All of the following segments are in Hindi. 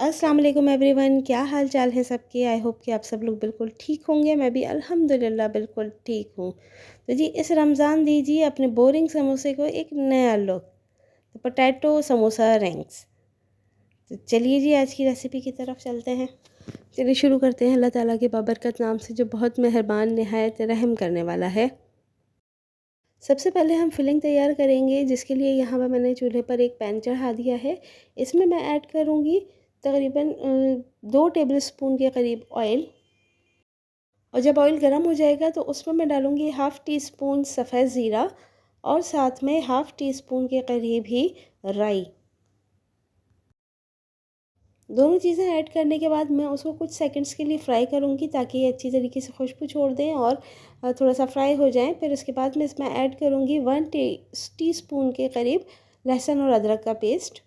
अस्सलाम वालेकुम एवरीवन, क्या हाल चाल है सबके। आई होप कि आप सब लोग बिल्कुल ठीक होंगे। मैं भी अल्हम्दुलिल्लाह बिल्कुल ठीक हूँ। तो जी इस रमज़ान दीजिए अपने बोरिंग समोसे को एक नया लुक। तो पोटैटो समोसा रिंग्स। तो चलिए जी आज की रेसिपी की तरफ चलते हैं। चलिए शुरू करते हैं अल्लाह ताला के बाबरकत नाम से जो बहुत मेहरबान नहायत रहम करने वाला है। सबसे पहले हम फिलिंग तैयार करेंगे, जिसके लिए यहाँ पर मैंने चूल्हे पर एक पैन चढ़ा दिया है। इसमें मैं ऐड करूँगी तकरीबन 2 टेबलस्पून के करीब ऑयल। और जब ऑयल गर्म हो जाएगा तो उसमें मैं डालूँगी हाफ़ टी स्पून सफ़ेद ज़ीरा और साथ में हाफ़ टी स्पून के करीब ही राई। दोनों चीज़ें ऐड करने के बाद मैं उसको कुछ सेकंड्स के लिए फ्राई करूँगी ताकि ये अच्छी तरीके से खुशबू छोड़ दें और थोड़ा सा फ्राई हो जाएं। फिर उसके बाद मैं इसमें ऐड करूँगी 1 टीस्पून के करीब लहसुन और अदरक का पेस्ट।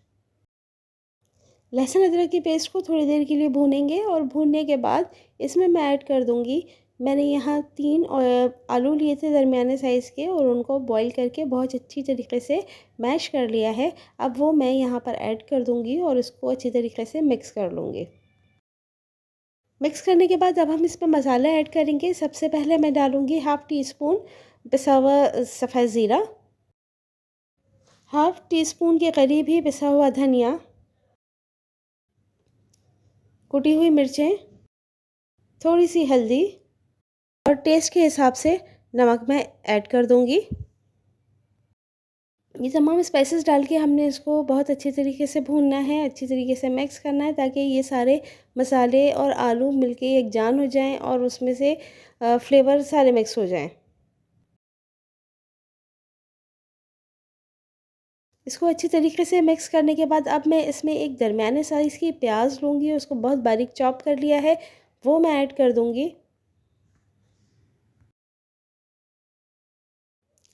लहसुन अदरक की पेस्ट को थोड़ी देर के लिए भूनेंगे और भूनने के बाद इसमें मैं ऐड कर दूँगी, मैंने यहाँ 3 आलू लिए थे दरमियाने साइज़ के और उनको बॉईल करके बहुत अच्छी तरीके से मैश कर लिया है। अब वो मैं यहाँ पर ऐड कर दूँगी और इसको अच्छी तरीके से मिक्स कर लूँगी। मिक्स करने के बाद अब हम इसमें मसाला ऐड करेंगे। सबसे पहले मैं डालूँगी हाफ़ टी स्पून पिसा हुआ सफ़ेद ज़ीरा, हाफ़ टी स्पून के करीब ही पिसा हुआ धनिया, कुटी हुई मिर्चें, थोड़ी सी हल्दी और टेस्ट के हिसाब से नमक मैं ऐड कर दूँगी। ये तमाम स्पाइसेस डाल के हमने इसको बहुत अच्छे तरीके से भूनना है, अच्छी तरीके से मिक्स करना है ताकि ये सारे मसाले और आलू मिलके एक जान हो जाएं और उसमें से फ्लेवर सारे मिक्स हो जाएं। इसको अच्छी तरीके से मिक्स करने के बाद अब मैं इसमें एक दरमियाने साइज़ की प्याज लूँगी, उसको बहुत बारीक चॉप कर लिया है, वो मैं ऐड कर दूँगी।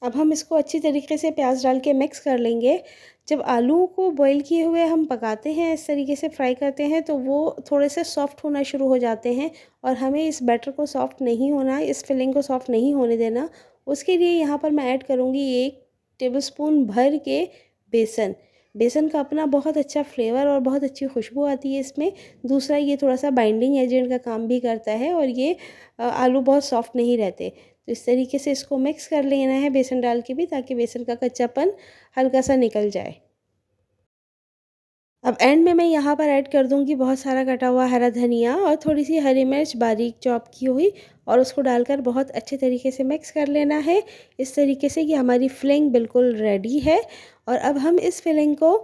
अब हम इसको अच्छी तरीके से प्याज डाल के मिक्स कर लेंगे। जब आलूओं को बॉईल किए हुए हम पकाते हैं, इस तरीके से फ्राई करते हैं तो वो थोड़े से सॉफ्ट होना शुरू हो जाते हैं और हमें इस बैटर को सॉफ्ट नहीं होना, इस फिलिंग को सॉफ्ट नहीं होने देना। उसके लिए यहाँ पर मैं ऐड करूँगी 1 टेबलस्पून भर के बेसन। बेसन का अपना बहुत अच्छा फ्लेवर और बहुत अच्छी खुशबू आती है इसमें। दूसरा ये थोड़ा-सा बाइंडिंग एजेंट का काम भी करता है और ये आलू बहुत सॉफ्ट नहीं रहते। तो इस तरीके से इसको मिक्स कर लेना है बेसन डाल के भी, ताकि बेसन का कच्चापन हल्का सा निकल जाए। अब एंड में मैं यहाँ पर ऐड कर दूँगी बहुत सारा कटा हुआ हरा धनिया और थोड़ी सी हरी मिर्च बारीक चॉप की हुई और उसको डालकर बहुत अच्छे तरीके से मिक्स कर लेना है। इस तरीके से कि हमारी फिलिंग बिल्कुल रेडी है और अब हम इस फिलिंग को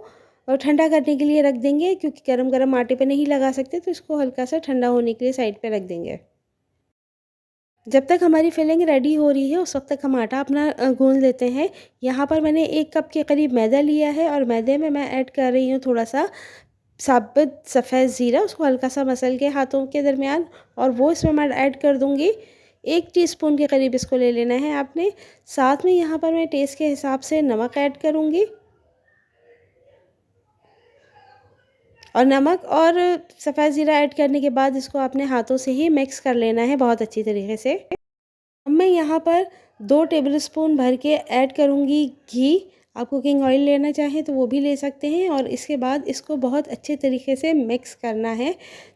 ठंडा करने के लिए रख देंगे, क्योंकि गरम-गरम आटे पे नहीं लगा सकते तो इसको हल्का सा ठंडा होने के लिए साइड पे रख देंगे। जब तक हमारी फिलिंग रेडी हो रही है उस वक्त तक हम आटा अपना गूँध लेते हैं। यहाँ पर मैंने 1 कप के करीब मैदा लिया है और मैदे में मैं ऐड कर रही हूँ थोड़ा-सा साबुत सफ़ेद ज़ीरा, उसको हल्का सा मसल के हाथों के दरमियान और वो इसमें मैं ऐड कर दूँगी। 1 टीस्पून के करीब इसको ले लेना है आपने। साथ में यहाँ पर मैं टेस्ट के हिसाब से नमक ऐड करूँगी और नमक और सफ़ेद ज़ीरा ऐड करने के बाद इसको आपने हाथों से ही मिक्स कर लेना है बहुत अच्छी तरीके से। अब मैं यहाँ पर 2 टेबलस्पून भर के ऐड करूँगी घी। आप कुकिंग ऑयल लेना चाहें तो वो भी ले सकते हैं और इसके बाद इसको बहुत अच्छे तरीके से मिक्स करना है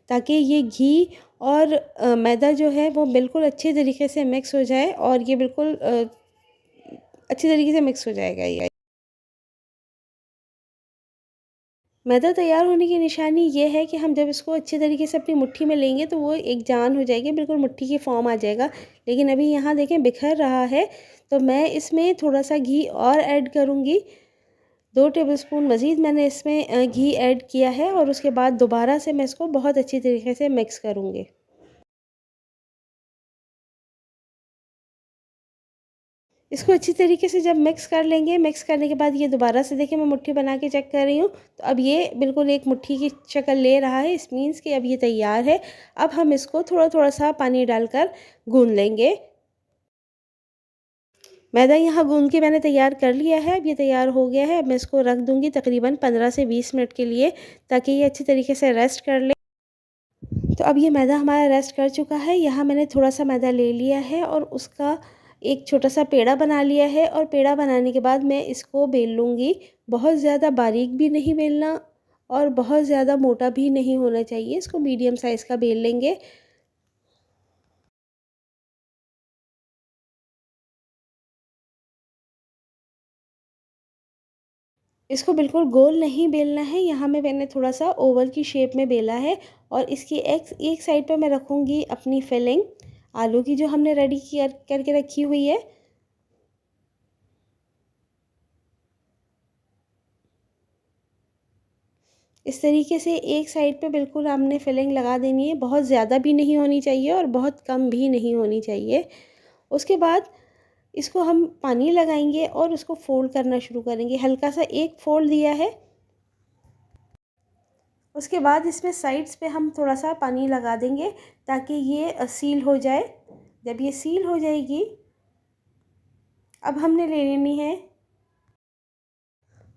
ताकि ये घी और मैदा जो है वो बिल्कुल अच्छे तरीके से मिक्स हो जाए और ये बिल्कुल अच्छी तरीके से मिक्स हो जाएगा ये। मैदा तैयार होने की निशानी ये है कि हम जब इसको अच्छे तरीके से अपनी मुट्ठी में लेंगे तो वो एक जान हो जाएगी, बिल्कुल मुट्ठी की फॉर्म आ जाएगा। लेकिन अभी यहाँ देखें बिखर रहा है, तो मैं इसमें थोड़ा-सा घी और ऐड करूँगी। 2 टेबलस्पून मज़ीद मैंने इसमें घी ऐड किया है और उसके बाद दोबारा से मैं इसको बहुत अच्छी तरीके से मिक्स करूँगी। इसको अच्छी तरीके से जब मिक्स कर लेंगे, मिक्स करने के बाद ये दोबारा से देखिए मैं मुट्ठी बना के चेक कर रही हूँ, तो अब ये बिल्कुल एक मुट्ठी की शक्ल ले रहा है। इस मीन्स कि अब ये तैयार है। अब हम इसको थोड़ा-थोड़ा सा पानी डालकर गूँध लेंगे। मैदा यहाँ गूँध के मैंने तैयार कर लिया है। अब ये तैयार हो गया है। अब मैं इसको रख दूँगी तकरीबन 15 से 20 मिनट के लिए, ताकि ये अच्छी तरीके से रेस्ट कर ले। तो अब ये मैदा हमारा रेस्ट कर चुका है। यहाँ मैंने थोड़ा-सा मैदा ले लिया है और उसका एक छोटा-सा पेड़ा बना लिया है और पेड़ा बनाने के बाद मैं इसको बेल लूँगी। बहुत ज़्यादा बारीक भी नहीं बेलना और बहुत ज़्यादा मोटा भी नहीं होना चाहिए। इसको मीडियम साइज़ का बेल लेंगे। इसको बिल्कुल गोल नहीं बेलना है, यहाँ में मैंने थोड़ा-सा ओवल की शेप में बेला है और इसकी एक साइड पे मैं रखूँगी अपनी फिलिंग, आलू की जो हमने रेडी करके रखी हुई है। इस तरीके से एक साइड पे बिल्कुल हमने फिलिंग लगा देनी है, बहुत ज़्यादा भी नहीं होनी चाहिए और बहुत कम भी नहीं होनी चाहिए। उसके बाद इसको हम पानी लगाएंगे और उसको फोल्ड करना शुरू करेंगे। हल्का सा एक फोल्ड दिया है। उसके बाद इसमें साइड्स पे हम थोड़ा सा पानी लगा देंगे ताकि ये सील हो जाए। जब ये सील हो जाएगी, अब हमने ले लेनी है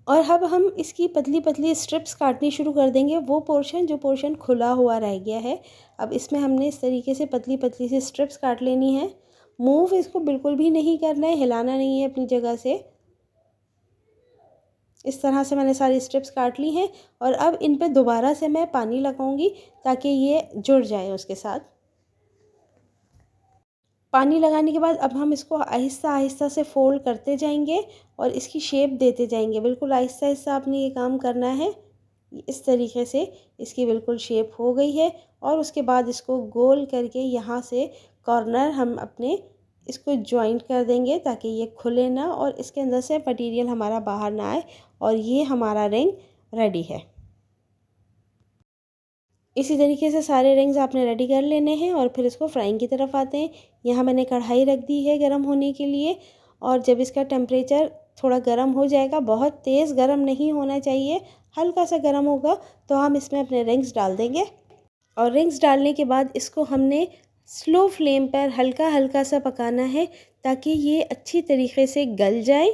और अब हम इसकी पतली पतली स्ट्रिप्स काटनी शुरू कर देंगे, वो पोर्शन जो पोर्शन खुला हुआ रह गया है। अब इसमें हमने इस तरीके से पतली पतली सी स्ट्रिप्स काट लेनी है। मूव इसको बिल्कुल भी नहीं करना है, हिलाना नहीं है अपनी जगह से। इस तरह से मैंने सारी स्ट्रिप्स काट ली हैं और अब इन पे दोबारा से मैं पानी लगाऊंगी ताकि ये जुड़ जाए उसके साथ। पानी लगाने के बाद अब हम इसको आहिस्ता आहिस्ता से फोल्ड करते जाएंगे और इसकी शेप देते जाएंगे। बिल्कुल आहिस्ता आहिस्ता आपने ये काम करना है। इस तरीके से इसकी बिल्कुल शेप हो गई है और उसके बाद इसको गोल करके यहाँ से कॉर्नर हम अपने इसको जॉइंट कर देंगे ताकि ये खुले ना और इसके अंदर से मटेरियल हमारा बाहर ना आए और ये हमारा रिंग रेडी है। इसी तरीके से सारे रिंग्स आपने रेडी कर लेने हैं और फिर इसको फ्राइंग की तरफ आते हैं। यहाँ मैंने कढ़ाई रख दी है गर्म होने के लिए और जब इसका टेम्परेचर थोड़ा गर्म हो जाएगा, बहुत तेज़ गर्म नहीं होना चाहिए, हल्का सा गर्म होगा तो हम इसमें अपने रिंग्स डाल देंगे। और रिंग्स डालने के बाद इसको हमने स्लो फ्लेम पर हल्का हल्का सा पकाना है ताकि ये अच्छी तरीके से गल जाए,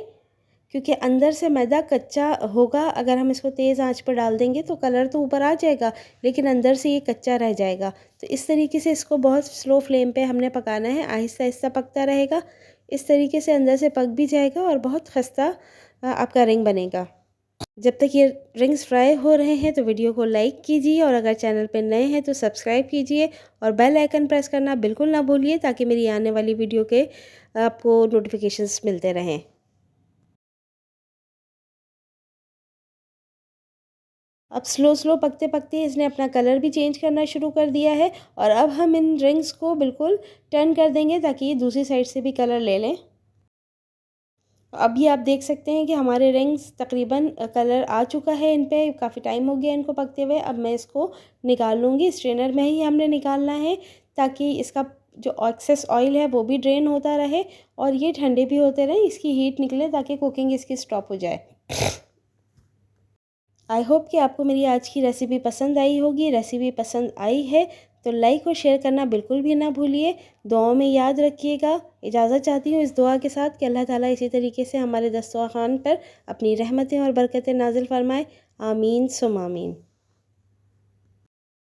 क्योंकि अंदर से मैदा कच्चा होगा। अगर हम इसको तेज़ आंच पर डाल देंगे तो कलर तो ऊपर आ जाएगा लेकिन अंदर से ये कच्चा रह जाएगा। तो इस तरीके से इसको बहुत स्लो फ्लेम पे हमने पकाना है, आहिस्ता आहिस्ता पकता रहेगा। इस तरीके से अंदर से पक भी जाएगा और बहुत खस्ता आपका रिंग बनेगा। जब तक ये रिंग्स फ्राई हो रहे हैं तो वीडियो को लाइक कीजिए और अगर चैनल पर नए हैं तो सब्सक्राइब कीजिए और बेल आइकन प्रेस करना बिल्कुल ना भूलिए ताकि मेरी आने वाली वीडियो के आपको नोटिफिकेशंस मिलते रहें। अब स्लो स्लो पकते पकते इसने अपना कलर भी चेंज करना शुरू कर दिया है और अब हम इन रिंग्स को बिल्कुल टर्न कर देंगे ताकि ये दूसरी साइड से भी कलर ले लें। अभी आप देख सकते हैं कि हमारे रिंग्स तकरीबन कलर आ चुका है, इन पे काफ़ी टाइम हो गया इनको पकते हुए। अब मैं इसको निकाल लूँगी, स्ट्रेनर में ही हमने निकालना है ताकि इसका जो एक्सेस ऑयल है वो भी ड्रेन होता रहे और ये ठंडे भी होते रहे, इसकी हीट निकले ताकि कुकिंग इसकी स्टॉप हो जाए। आई होप कि आपको मेरी आज की रेसिपी पसंद आई होगी। रेसिपी पसंद आई है तो लाइक और शेयर करना बिल्कुल भी ना भूलिए। दुआओं में याद रखिएगा। इजाज़त चाहती हूँ इस दुआ के साथ कि अल्लाह ताला इसी तरीके से हमारे दस्तरख़्वान पर अपनी रहमतें और बरकतें नाज़िल फरमाए। आमीन सुम आमीन।